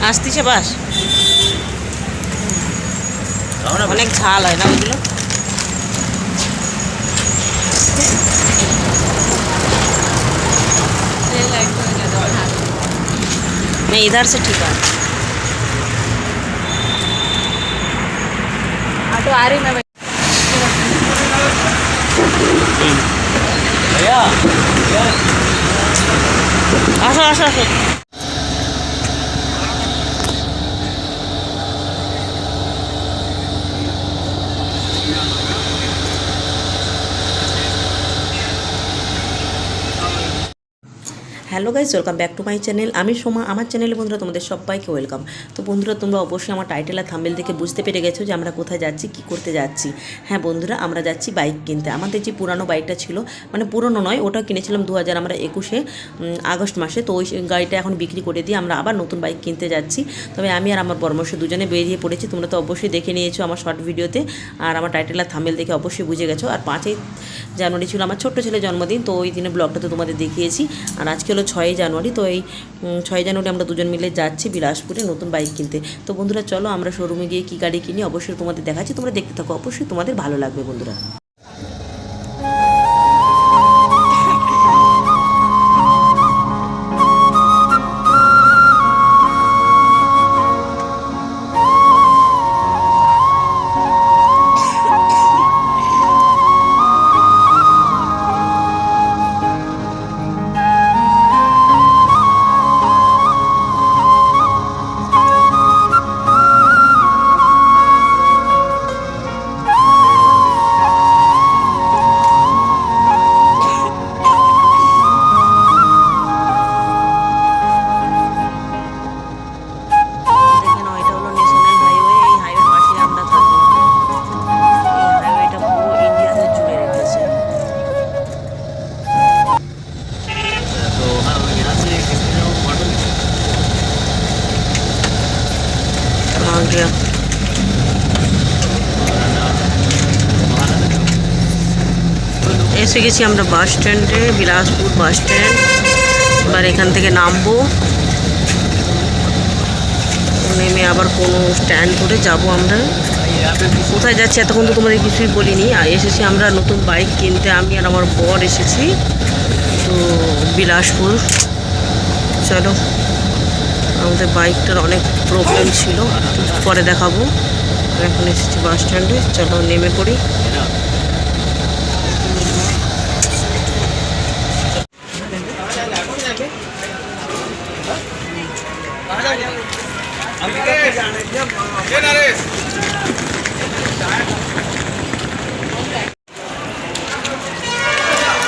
আসতেছে বাস, অনেক ঝাল হয় না ওইগুলো। नहीं इधर से ठीक है। ऑटो आ रही मैं भैया आसो आसो आसो। Hello guys, welcome back to my channel. আমি সোমা। আমার চ্যানেলে বন্ধুরা তোমাদের সবাইকে ওয়েলকাম। তো বন্ধুরা, তোমরা অবশ্যই আমার টাইটেল আর থাম্বনেল দেখে বুঝতে পেরে গেছো যে আমরা কোথায় যাচ্ছি, কি করতে যাচ্ছি। হ্যাঁ বন্ধুরা, আমরা যাচ্ছি বাইক কিনতে। আমাদের যে পুরানো বাইকটা ছিল, মানে পুরনো নয়, ওটা কিনেছিলাম 2021 আগস্ট মাসে। তো ওই গাড়িটা এখন বিক্রি করে দিয়ে আমরা আবার নতুন বাইক কিনতে যাচ্ছি। তবে আমি আর আমার পরামর্শ দুজনে বেরিয়ে পড়েছি। তোমরা তো অবশ্যই দেখে নিয়েছো আমার শর্ট ভিডিওতে, আর আমার টাইটেল আর থাম্বনেল দেখে অবশ্যই বুঝে গেছো। আর 5ই জানুয়ারি ছিল আমার ছোট্ট ছেলের জন্মদিন, তো ওই দিনে ব্লগটা তো তোমাদের দেখিয়েছি। আর আজকে হলো 6ই জানুয়ারি। তো এই 6 জানুয়ারি আমরা দুজন মিলে যাচ্ছি বিলাসপুরে নতুন বাইক কিনতে। তো বন্ধুরা চলো আমরা শোরুমে গিয়ে কী গাড়ি কিনি অবশ্যই তোমাদের দেখাচ্ছি। তোমরা দেখতে থাকো, অবশ্যই তোমাদের ভালো লাগবে বন্ধুরা। এসে গেছি আমরা বাস স্ট্যান্ডে, বিলাসপুর বাস স্ট্যান্ড। এবার এখান থেকে নামবো, নেমে আবার কোনো স্ট্যান্ড ধরে যাব। আমরা কোথায় যাচ্ছি এতক্ষণ তো তোমাদের কিছুই বলিনি। এসেছি আমরা নতুন বাইক কিনতে, আমি আর আমার বর এসেছি তো বিলাসপুর। চলো, আমাদের বাইকটার অনেক প্রবলেম ছিল, পরে দেখাবো। এখন এসেছি বাস স্ট্যান্ডে, চলো নেমে পড়ি।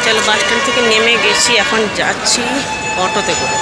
চলো বাস স্ট্যান্ড থেকে নেমে গেছি, এখন যাচ্ছি অটোতে করে।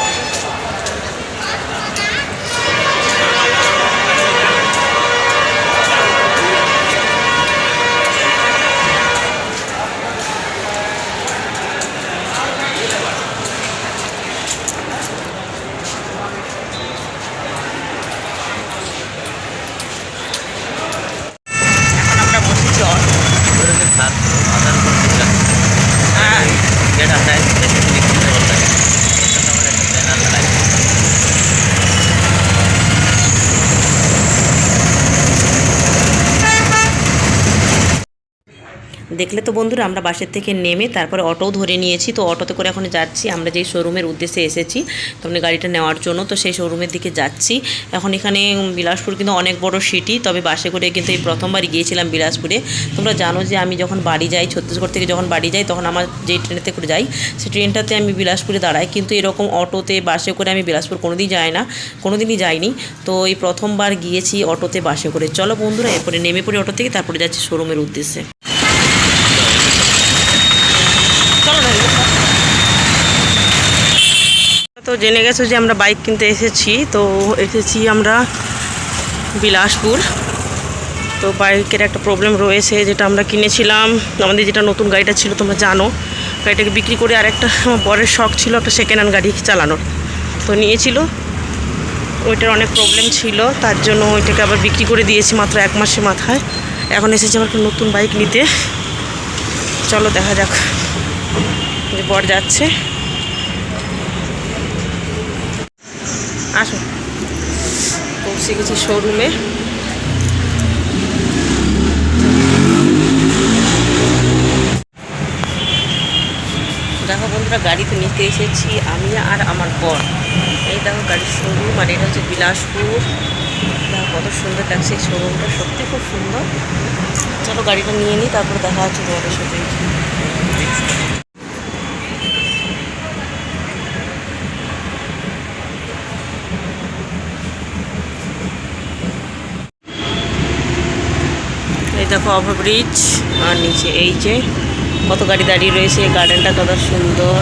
দেখলে তো বন্ধুরা, আমরা বাসের থেকে নেমে তারপরে অটোও ধরে নিয়েছি। তো অটোতে করে এখন যাচ্ছি আমরা যেই শোরুমের উদ্দেশ্যে এসেছি, তোমরা গাড়িটা নেওয়ার জন্য। তো সেই শোরুমের দিকে যাচ্ছি এখন। এখানে বিলাসপুর কিন্তু অনেক বড় সিটি, তবে বাসে করে কিন্তু এই প্রথমবার গিয়েছিলাম বিলাসপুরে। তোমরা জানো যে আমি যখন বাড়ি যাই, ছত্তিশগড় থেকে যখন বাড়ি যাই, তখন আমার যেই ট্রেনেতে করে যাই সেই ট্রেনটাতে আমি বিলাসপুরে দাঁড়াই। কিন্তু এরকম অটোতে বাসে করে আমি বিলাসপুর কোনোদিনই যাই না, কোনোদিনই যাইনি। তো এই প্রথমবার গিয়েছি অটোতে বাসে করে। চলো বন্ধুরা, এরপরে নেমে পড়ি অটো থেকে, তারপরে যাচ্ছি শোরুমের উদ্দেশ্যে। তো জেনে গেছো যে আমরা বাইক কিনতে এসেছি। তো এসেছি আমরা বিলাসপুর। তো বাইকের একটা প্রবলেম রয়েছে, যেটা আমরা কিনেছিলাম, আমাদের যেটা নতুন গাড়িটা ছিল তোমরা জানো, গাড়িটাকে বিক্রি করে আরেকটা আমার বরের শখ ছিল একটা সেকেন্ড হ্যান্ড গাড়ি চালানোর। তো নিয়েছিল, ওইটার অনেক প্রবলেম ছিল, তার জন্য ওইটাকে আবার বিক্রি করে দিয়েছি মাত্র 1 মাসের মাথায়। এখন এসেছি আমার একটা নতুন বাইক নিতে। চলো দেখা যাক, যে বর যাচ্ছে। আসো, পৌঁছে গেছি শোরুমে। দেখো বন্ধুরা, গাড়িতে নিতে এসেছি আমি আর আমার বর। এই দেখো গাড়ির শোরুম, আর এটা হচ্ছে বিলাসপুর। দেখো কত সুন্দর লাগছে এই শোরুমটা, সত্যি খুব সুন্দর। চলো গাড়িটা নিয়ে নিই, তারপরে দেখা হচ্ছে তোমাদের সাথে। এই দেখো ওভারব্রিজ, আর নিচে এই যে কত গাড়ি দাঁড়িয়ে রয়েছে। গার্ডেনটা কত সুন্দর।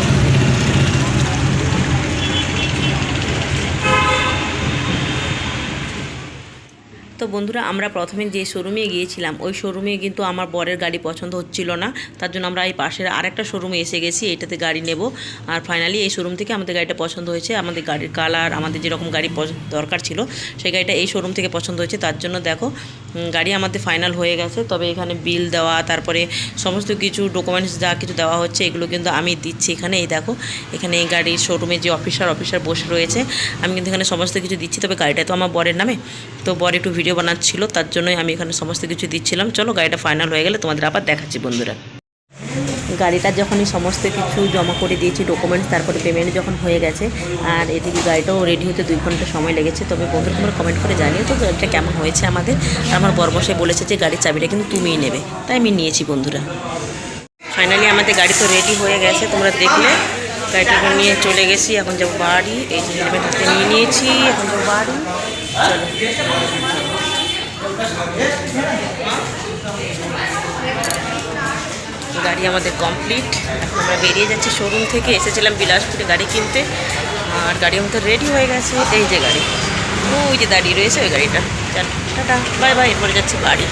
তো বন্ধুরা, আমরা প্রথমে যে শোরুমে গিয়েছিলাম ওই শোরুমে কিন্তু আমার বরের গাড়ি পছন্দ হচ্ছিল না। তার জন্য আমরা এই পাশের আরেকটা শোরুমে এসে গেছি, এইটাতে গাড়ি নেব। আর ফাইনালি এই শোরুম থেকে আমাদের গাড়িটা পছন্দ হয়েছে। আমাদের গাড়ির কালার, আমাদের যেরকম গাড়ি দরকার ছিল সেই গাড়িটা এই শোরুম থেকে পছন্দ হয়েছে। তার জন্য দেখো গাড়ি আমাদের ফাইনাল হয়ে গেছে। তবে এখানে বিল দেওয়া, তারপরে সমস্ত কিছু ডকুমেন্টস যা কিছু দেওয়া হচ্ছে এগুলো কিন্তু আমি দিচ্ছি এখানে। এই দেখো এখানে এই গাড়ির শোরুমে যে অফিসার বসে রয়েছে, আমি কিন্তু এখানে সমস্ত কিছু দিচ্ছি। তবে গাড়িটা তো আমার বরের নামে, তো বর একটু ভিডিও বানাচ্ছিল, তার জন্যই আমি এখানে সমস্ত কিছু দিচ্ছিলাম। চলো গাড়িটা ফাইনাল হয়ে গেলে তোমাদের আবার দেখাচ্ছি বন্ধুরা। গাড়িটা যখনই সমস্ত কিছু জমা করে দিয়েছি ডকুমেন্টস, তারপরে পেমেন্ট যখন হয়ে গেছে, আর এদিকে গাড়িটাও রেডি হতে 2 ঘন্টা সময় লেগেছে। তবে বন্ধুরা তোমরা কমেন্ট করে জানিও তো গাড়িটা কেমন হয়েছে আমাদের। আর আমার বরমশাই বলেছে যে গাড়ির চাবিটা কিন্তু তুমিই নেবে, তাই আমি নিয়েছি বন্ধুরা। ফাইনালি আমাদের গাড়ি তো রেডি হয়ে গেছে, তোমরা দেখলে। গাড়িটাকে নিয়ে চলে গেছি, এখন যাবো বাড়ি। এই যে হেলমেট হাতে নিয়ে নিয়েছি, এখন যাবো বাড়ি। চলো গাড়ি আমাদের কমপ্লিট। এখন আমরা বেরিয়ে যাচ্ছি শোরুম থেকে। এসেছিলাম বিলাসপুরে গাড়ি কিনতে, আর গাড়ি আমাদের রেডি হয়ে গেছে। এই যে গাড়ি, ওই যে দাঁড়িয়ে রয়েছে ওই গাড়িটা। চল টাটা, বাই বাই। এরপরে যাচ্ছি বাড়ি।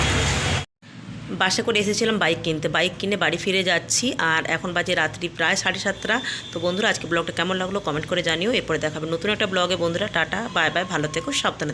বাসে করে এসেছিলাম বাইক কিনতে, বাইক কিনে বাড়ি ফিরে যাচ্ছি। আর এখন বাজে রাত্রি প্রায় 7:30। তো বন্ধুরা আজকে ব্লগটা কেমন লাগলো কমেন্ট করে জানিও। এরপরে দেখাবে নতুন একটা ব্লগে বন্ধুরা। টাটা, বাই বাই, ভালো থেকো, সাবধানে।